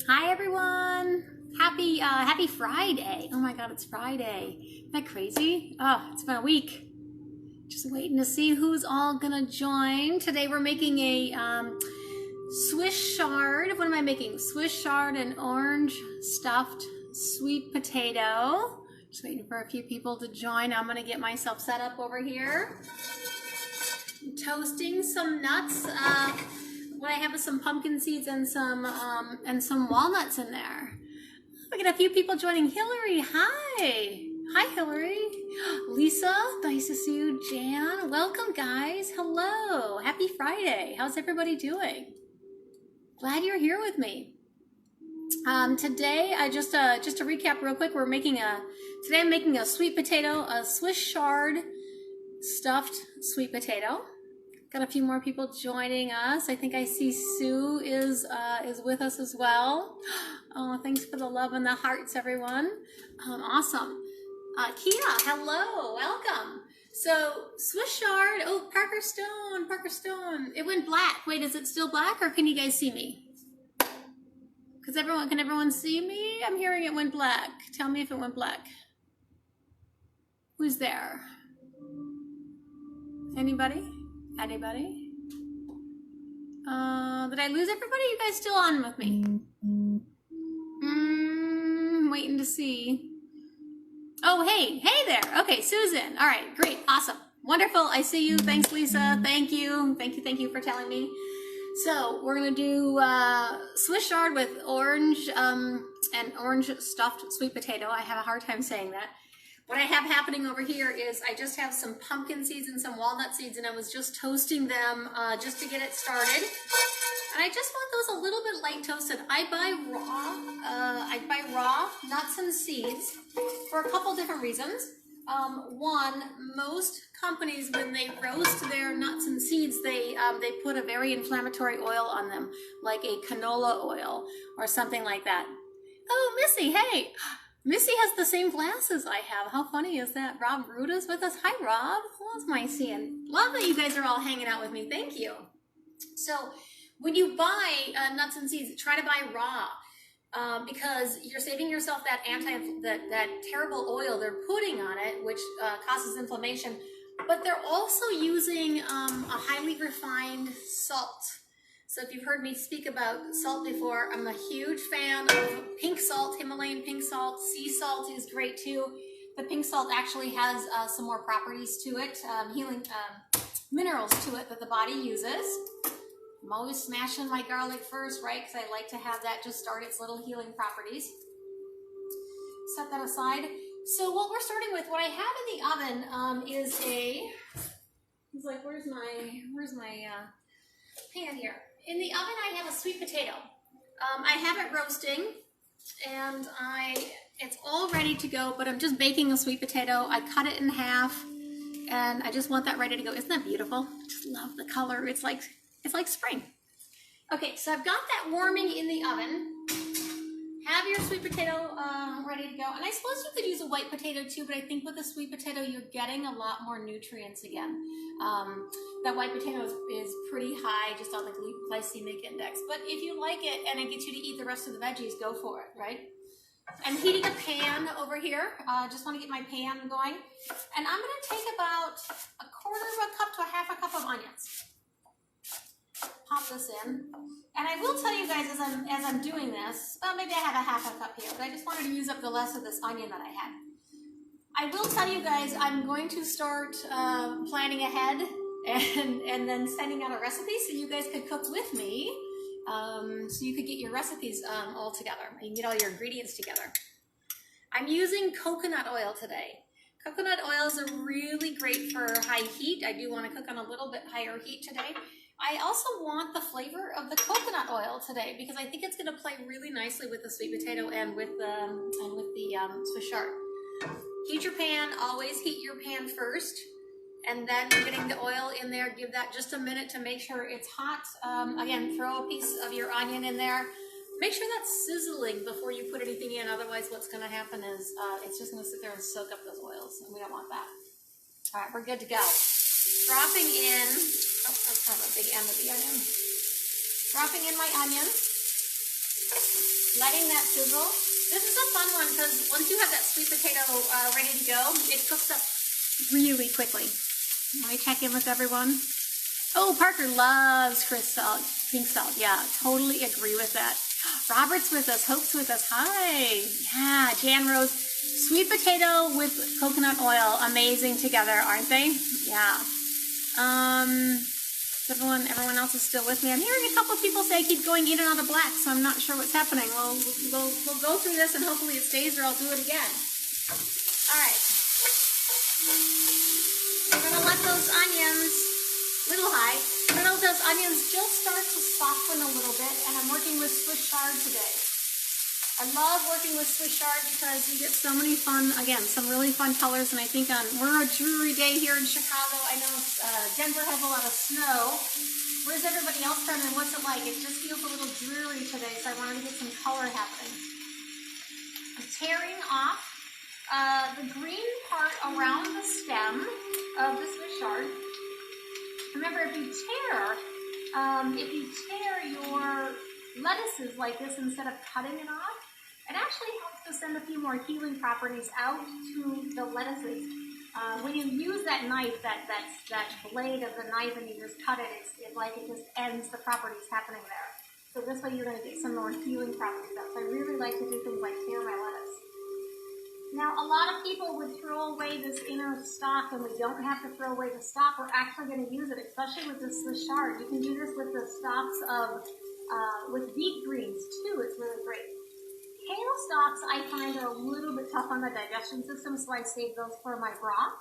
Hi everyone! Happy Friday! Oh my God, it's Friday. Isn't that crazy? Oh, it's been a week. Just waiting to see who's all gonna join. Today we're making a Swiss chard. What am I making? Swiss chard and orange stuffed sweet potato. Just waiting for a few people to join. I'm gonna get myself set up over here. I'm toasting some nuts. What I have is some pumpkin seeds and some walnuts in there. I got a few people joining. Hillary, hi. Hi, Hillary. Lisa, nice to see you. Jan, welcome, guys. Hello. Happy Friday. How's everybody doing? Glad you're here with me. Today, just to recap real quick, today I'm making a sweet potato, a Swiss chard stuffed sweet potato. Got a few more people joining us. I think I see Sue is with us as well. Oh, thanks for the love and the hearts, everyone. Awesome. Kia, hello, welcome. So Swiss chard. Oh, Parker Stone. It went black. Wait, is it still black, or can you guys see me? Can everyone see me? I'm hearing it went black. Tell me if it went black. Who's there? Anybody? Anybody? Did I lose everybody? You guys still on with me? Waiting to see. Oh, hey there. Okay, Susan. All right, great, awesome, wonderful. I see you. Thanks, Lisa. Thank you for telling me. So we're gonna do Swiss chard with orange and orange stuffed sweet potato. I have a hard time saying that. What I have happening over here is I just have some pumpkin seeds and some walnut seeds, and I was just toasting them just to get it started. And I just want those a little bit light toasted. I buy raw nuts and seeds for a couple different reasons. One, most companies, when they roast their nuts and seeds, they put a very inflammatory oil on them, like a canola oil or something like that. Oh, Missy, hey. Missy has the same glasses I have. How funny is that? Rob Ruda's with us. Hi, Rob. Who else am I seeing? Love that you guys are all hanging out with me. Thank you. So when you buy nuts and seeds, try to buy raw because you're saving yourself that terrible oil they're putting on it, which causes inflammation. But they're also using a highly refined salt. So if you've heard me speak about salt before, I'm a huge fan of pink salt, Himalayan pink salt. Sea salt is great too. The pink salt actually has some more properties to it, healing minerals to it that the body uses. I'm always smashing my garlic first, right? Because I like to have that just start its little healing properties. Set that aside. So what we're starting with, what I have in the oven is it's like, where's my pan here? In the oven, I have a sweet potato. I have it roasting, and it's all ready to go, but I'm just baking a sweet potato. I cut it in half, and I just want that ready to go. Isn't that beautiful? I just love the color. It's like spring. Okay, so I've got that warming in the oven. Have your sweet potato ready to go. And I suppose you could use a white potato too, but I think with a sweet potato, you're getting a lot more nutrients again. That white potato is pretty high just on the glycemic index. But if you like it and it gets you to eat the rest of the veggies, go for it, right? I'm heating a pan over here. Just want to get my pan going. And I'm going to take about a quarter of a cup to a half a cup of onions. Pop this in. And I will tell you guys as I'm doing this, well, maybe I have a half a cup here, but I just wanted to use up the less of this onion that I had. I will tell you guys, I'm going to start planning ahead and then sending out a recipe so you guys could cook with me, so you could get your recipes all together. You can get all your ingredients together. I'm using coconut oil today. Coconut oils are really great for high heat. I do want to cook on a little bit higher heat today. I also want the flavor of the coconut oil today because I think it's going to play really nicely with the sweet potato and with the Swiss chard. Heat your pan. Always heat your pan first, and then you're getting the oil in there. Give that just a minute to make sure it's hot. Again, throw a piece of your onion in there. Make sure that's sizzling before you put anything in. Otherwise, what's going to happen is it's just going to sit there and soak up those oils, and we don't want that. All right, we're good to go. Dropping in. Oh, that's kind of a big end of the onion. Dropping in my onion. letting that sizzle. This is a fun one because once you have that sweet potato ready to go, it cooks up really quickly. Let me check in with everyone. Oh, Parker loves pink salt. Yeah, totally agree with that. Robert's with us. Hope's with us. Hi. Yeah, Jan Rose. Sweet potato with coconut oil. Amazing together, aren't they? Yeah. Everyone else is still with me. I'm hearing a couple of people say keep going in and out of black, so I'm not sure what's happening. We'll go through this and hopefully it stays or I'll do it again. All right. We're gonna let those onions, little high, we're gonna let those onions just start to soften a little bit, and I'm working with Swiss Chard today. I love working with Swiss Chard because you get so many fun, again, some really fun colors, and I think we're a dreary day here in Chicago. I know Denver has a lot of snow. Where's everybody else from and what's it like? It just feels a little dreary today, so I wanted to get some color happening. I'm tearing off the green part around the stem of the Swiss Chard. Remember, if you tear your lettuces like this instead of cutting it off, it actually helps to send a few more healing properties out to the lettuces. When you use that knife, that blade of the knife, and you just cut it, it just ends the properties happening there. So this way you're going to get some more healing properties out. So I really like to do things like tear my lettuce. Now, a lot of people would throw away this inner stalk, and we don't have to throw away the stalk. We're actually going to use it, especially with this Swiss Chard. You can do this with the stalks of, with beet greens too. It's really great. Kale stalks I find are a little bit tough on the digestion system, so I save those for my broth.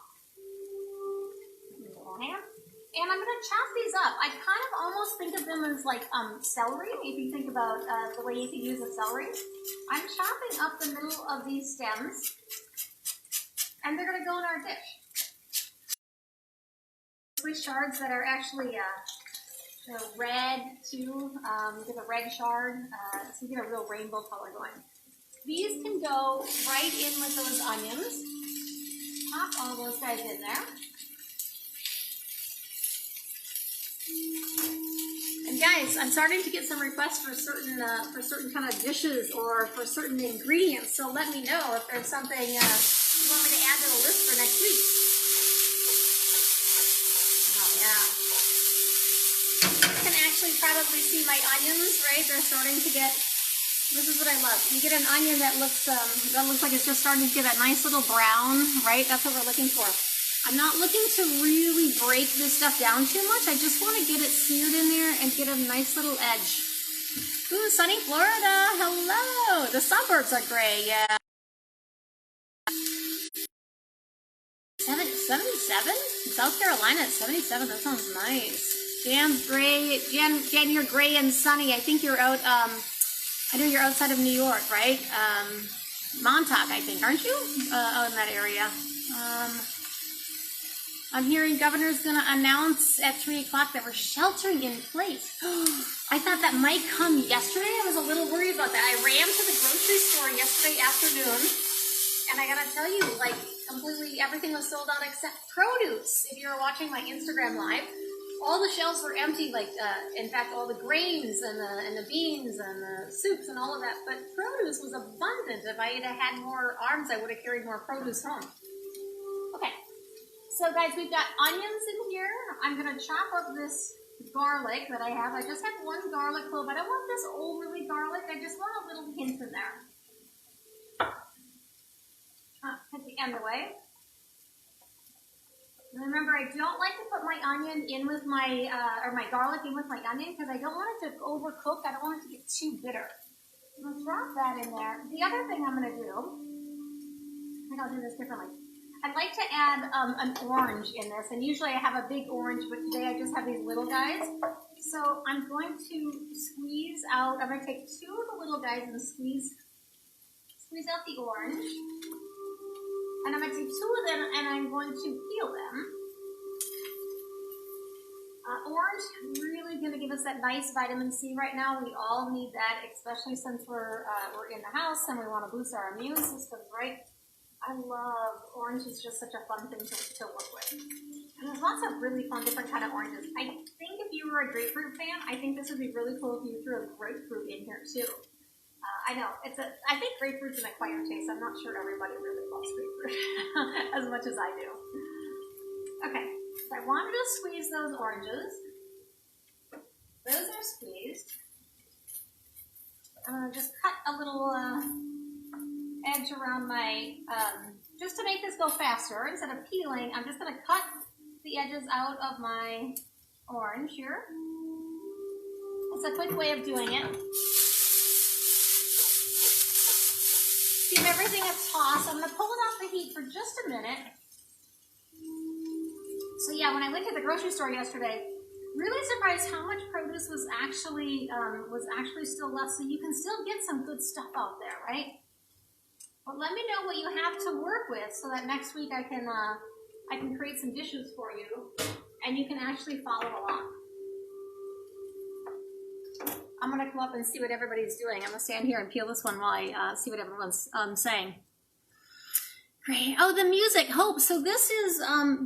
And I'm going to chop these up. I kind of almost think of them as like celery, if you think about the way you could use a celery. I'm chopping up the middle of these stems, and they're going to go in our dish. Swiss Chards that are actually they're red too. You get a red chard, so you get a real rainbow color going. These can go right in with those onions. Pop all those guys in there. And guys, I'm starting to get some requests for certain kind of dishes or for certain ingredients. So let me know if there's something you want me to add to the list for next week. Oh yeah. You can actually probably see my onions, right? They're starting to get. This is what I love. You get an onion that looks like it's just starting to get that nice little brown, right? That's what we're looking for. I'm not looking to really break this stuff down too much. I just want to get it seared in there and get a nice little edge. Ooh, sunny Florida. Hello. The suburbs are gray, yeah. 77? South Carolina at 77. That sounds nice. Jan's gray. Jan, you're gray and sunny. I think you're out, I know you're outside of New York, right? Montauk, I think, aren't you? Out in that area. I'm hearing governor's going to announce at 3 o'clock that we're sheltering in place. I thought that might come yesterday. I was a little worried about that. I ran to the grocery store yesterday afternoon, and I got to tell you, like, completely everything was sold out except produce. If you were watching my Instagram live, all the shelves were empty, like, in fact, all the grains and the beans and the soups and all of that, but produce was abundant. If I had more arms, I would have carried more produce home. Okay. So guys, we've got onions in here. I'm going to chop up this garlic that I have. I just have one garlic clove. I don't want this overly garlic. I just want a little hint in there. Put the end away. Remember, I don't like to put my onion in with my, or my garlic in with my onion because I don't want it to overcook. I don't want it to get too bitter. I'm going to drop that in there. The other thing I'm going to do, I think I'll do this differently. I'd like to add an orange in this, and usually I have a big orange, but today I just have these little guys. So I'm going to squeeze out, I'm going to take two of the little guys and squeeze out the orange. And I'm going to take two of them and I'm going to peel them. Orange is really going to give us that nice vitamin C right now. We all need that, especially since we're in the house and we want to boost our immune systems, right? I love orange. Is just such a fun thing to work with. And there's lots of really fun different kind of oranges. I think if you were a grapefruit fan, I think this would be really cool if you threw a grapefruit in here too. I know, I think grapefruit's an acquired taste. I'm not sure everybody really loves grapefruit as much as I do. Okay, so I wanted to squeeze those oranges. Those are squeezed. I'm going to just cut a little edge around my, just to make this go faster. Instead of peeling, I'm just going to cut the edges out of my orange here. It's a quick way of doing it. Give everything a toss. I'm going to pull it off the heat for just a minute. So yeah, when I went to the grocery store yesterday, really surprised how much produce was actually still left. So you can still get some good stuff out there, right? But let me know what you have to work with so that next week I can create some dishes for you and you can actually follow along. I'm going to come up and see what everybody's doing. I'm going to stand here and peel this one while I see what everyone's saying. Great. Oh, the music. Hope. So this is,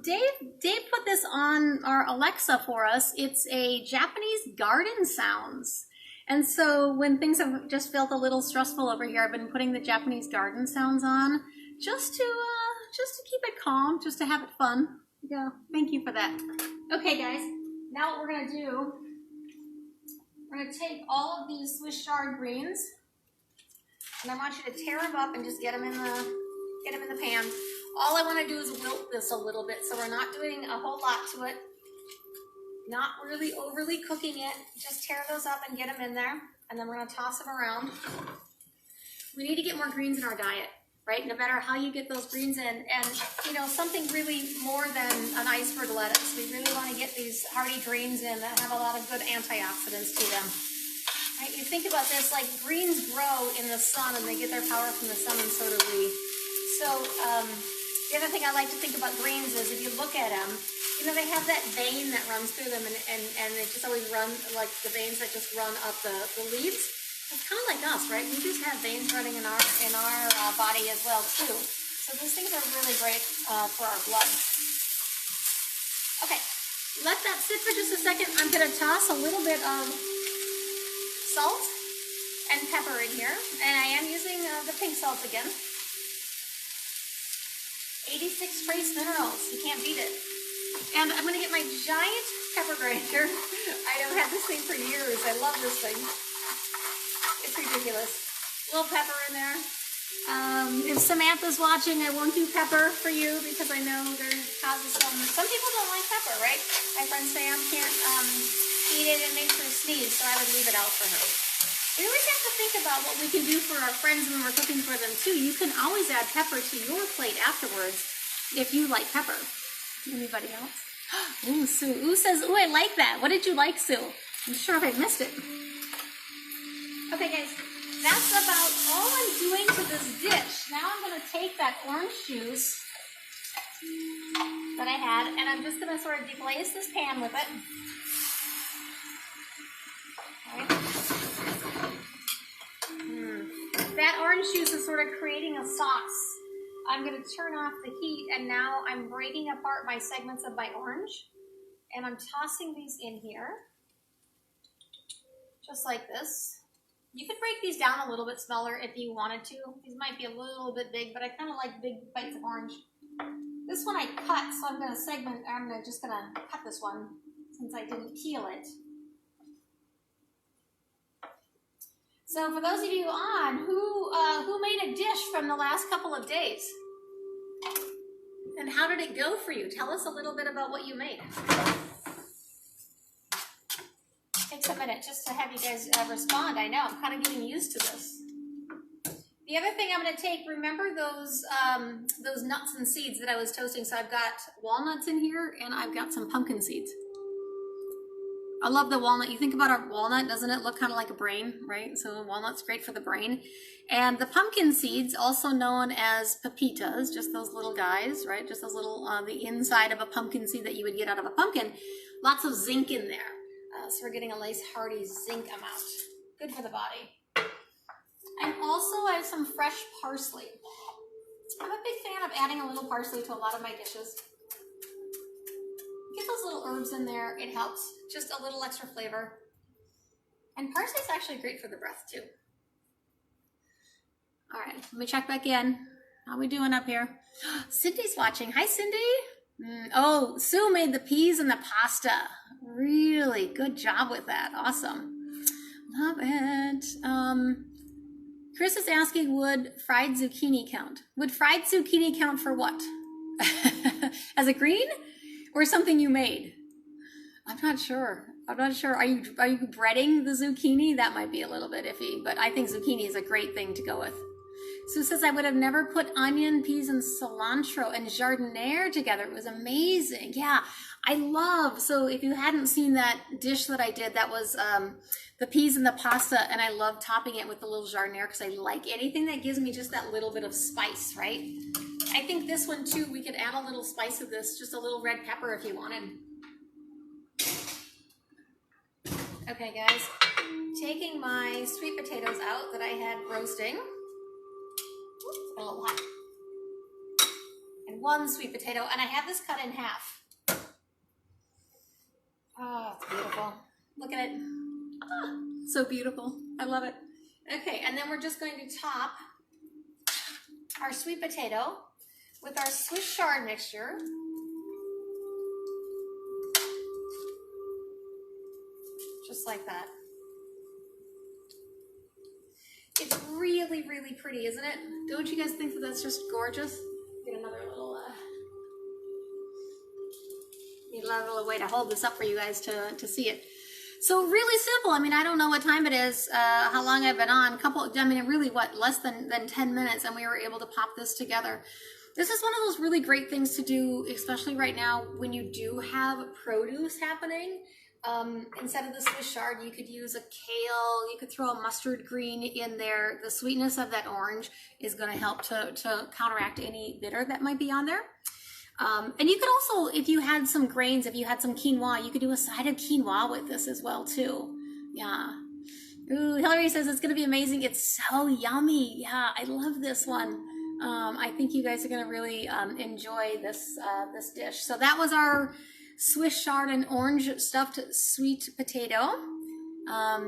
Dave put this on our Alexa for us. It's a Japanese garden sounds. And so when things have just felt a little stressful over here, I've been putting the Japanese garden sounds on just to keep it calm, just to have it fun. Yeah. Thank you for that. Okay, guys. Now what we're going to do, we're going to take all of these Swiss chard greens, and I want you to tear them up and just get them in the pan. All I want to do is wilt this a little bit, so we're not doing a whole lot to it. Not really overly cooking it. Just tear those up and get them in there, and then we're going to toss them around. We need to get more greens in our diet, right? No matter how you get those greens in, and you know, something really more than an iceberg lettuce. We really want to get these hearty greens in that have a lot of good antioxidants to them. Right? You think about this, like greens grow in the sun and they get their power from the sun, and so do we. So the other thing I like to think about greens is if you look at them, you know, they have that vein that runs through them, and they just always run, like the veins that just run up the leaves. It's kind of like us, right? We just have veins running in our body as well, too. So these things are really great for our blood. Okay, let that sit for just a second. I'm going to toss a little bit of salt and pepper in here, and I am using the pink salt again. 86 trace minerals, you can't beat it. And I'm gonna get my giant pepper grinder. I have had this thing for years. I love this thing. It's ridiculous. A little pepper in there. If Samantha's watching, I won't do pepper for you because I know there causes some people don't like pepper, right? My friend Sam can't eat it, it makes her sneeze, so I would leave it out for her. We always have to think about what we can do for our friends when we're cooking for them too. You can always add pepper to your plate afterwards if you like pepper. Anybody else? Ooh, Sue. Ooh says, ooh, I like that. What did you like, Sue? I'm sure if I missed it. Okay, guys, that's about all I'm doing to this dish. Now I'm going to take that orange juice that I had, and I'm just going to sort of deglaze this pan with it. That orange juice is sort of creating a sauce. I'm going to turn off the heat, and now I'm breaking apart my segments of my orange, and I'm tossing these in here, just like this. You could break these down a little bit smaller if you wanted to. These might be a little bit big, but I kind of like big bites of orange. This one I cut, so I'm going to just going to cut this one since I didn't peel it. So for those of you on, who made a dish from the last couple of days? And how did it go for you? Tell us a little bit about what you made. Takes a minute just to have you guys respond. I know, I'm kind of getting used to this. The other thing I'm going to take, remember those nuts and seeds that I was toasting? So I've got walnuts in here, and I've got some pumpkin seeds. I love the walnut. You think about a walnut, doesn't it look kind of like a brain, right? So walnut's great for the brain. And the pumpkin seeds, also known as pepitas, just those little guys, right? Just those little, the inside of a pumpkin seed that you would get out of a pumpkin. Lots of zinc in there. So we're getting a nice hearty zinc amount. Good for the body. And also I have some fresh parsley. I'm a big fan of adding a little parsley to a lot of my dishes. Get those little herbs in there, it helps. Just a little extra flavor. And parsley is actually great for the breath too. All right, let me check back in. How we doing up here? Cindy's watching. Hi, Cindy. Oh, Sue made the peas and the pasta. Really good job with that. Awesome. Love it. Chris is asking, would fried zucchini count? Would fried zucchini count for what? As a green or something you made? I'm not sure. Are you breading the zucchini? That might be a little bit iffy, but I think zucchini is a great thing to go with. Sue says, I would have never put onion, peas, and cilantro and jardiniere together. It was amazing. Yeah, I love, so if you hadn't seen that dish that I did, that was the peas and the pasta, and I love topping it with a little jardiniere because I like anything that gives me just that little bit of spice, right? I think this one too, we could add a little spice of this, just a little red pepper if you wanted. Okay, guys, taking my sweet potatoes out that I had roasting. Oops, a little hot. And one sweet potato, and I have this cut in half. Oh, it's beautiful. Look at it. Oh, so beautiful. I love it. Okay, and then we're just going to top our sweet potato with our Swiss chard mixture. Just like that. It's really, really pretty, isn't it? Don't you guys think that that's just gorgeous? Get another little, need a little way to hold this up for you guys to see it. So really simple. I mean, I don't know what time it is, how long I've been on. Really, less than 10 minutes, and we were able to pop this together. This is one of those really great things to do, especially right now when you do have produce happening. Instead of the Swiss chard, you could use a kale, you could throw a mustard green in there. The sweetness of that orange is going to help to counteract any bitter that might be on there. And you could also, if you had some grains, if you had some quinoa, you could do a side of quinoa with this as well too. Yeah. Ooh, Hillary says it's going to be amazing. It's so yummy. Yeah, I love this one. I think you guys are going to really enjoy this dish. So that was our Swiss chard and orange stuffed sweet potato.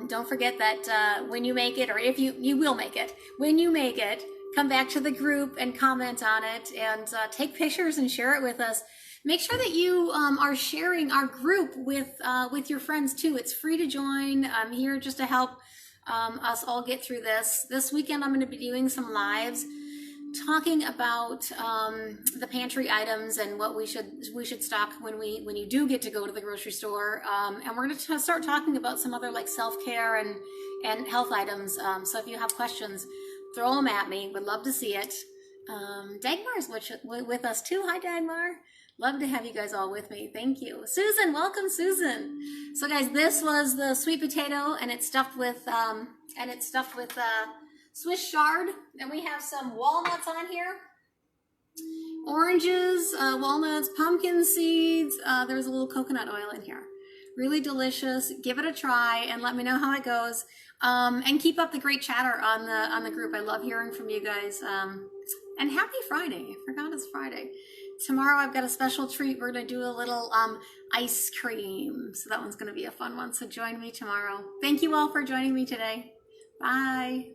Don't forget that when you make it, or if you will make it, when you make it, come back to the group and comment on it, and take pictures and share it with us. Make sure that you are sharing our group with your friends too. It's free to join. I'm here just to help us all get through this. This weekend I'm going to be doing some lives talking about the pantry items and what we should stock when you do get to go to the grocery store, and we're going to start talking about some other like self-care and health items. So if you have questions, throw them at me. Would love to see it. Dagmar's with us too. Hi, Dagmar. Love to have you guys all with me. Thank you. Susan, welcome, Susan. So guys, this was the sweet potato, and it's stuffed with Swiss chard, and we have some walnuts on here. Oranges, walnuts, pumpkin seeds. There's a little coconut oil in here. Really delicious. Give it a try and let me know how it goes. And keep up the great chatter on the group. I love hearing from you guys. And happy Friday. I forgot it's Friday. Tomorrow I've got a special treat. We're going to do a little ice cream. So that one's going to be a fun one. So join me tomorrow. Thank you all for joining me today. Bye.